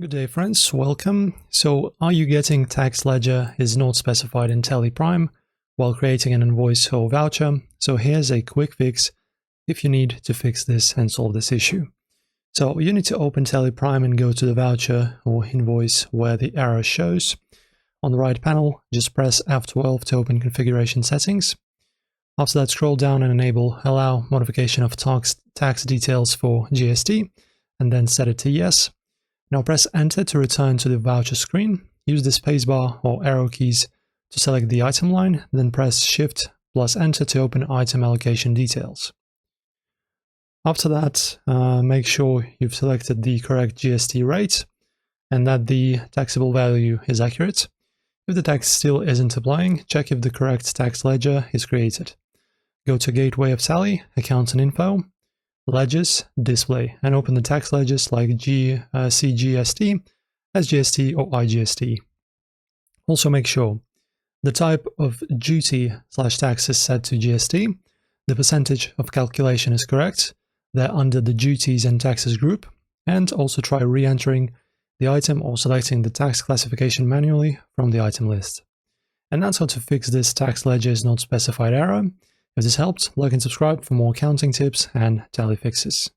Good day, friends. Welcome. So, are you getting tax ledger is not specified in Tally Prime while creating an invoice or voucher? So, here's a quick fix if you need to fix this and solve this issue. So, you need to open Tally Prime and go to the voucher or invoice where the error shows. On the right panel, just press F12 to open configuration settings. After that, scroll down and enable Allow Modification of Tax Details for GST, and then set it to Yes. Now press Enter to return to the voucher screen. Use the spacebar or arrow keys to select the item line, then press Shift plus Enter to open item allocation details. After that, make sure you've selected the correct GST rate and that the taxable value is accurate. If the tax still isn't applying, check if the correct tax ledger is created. Go to Gateway of Tally, Accounts and Info, Ledgers, Display, and open the tax ledgers like CGST, SGST, or IGST. Also make sure the type of duty/tax is set to GST, the percentage of calculation is correct, they're under the duties and taxes group, and also try re-entering the item or selecting the tax classification manually from the item list. And that's how to fix this tax ledger is not specified error. If this helped, like and subscribe for more accounting tips and tally fixes.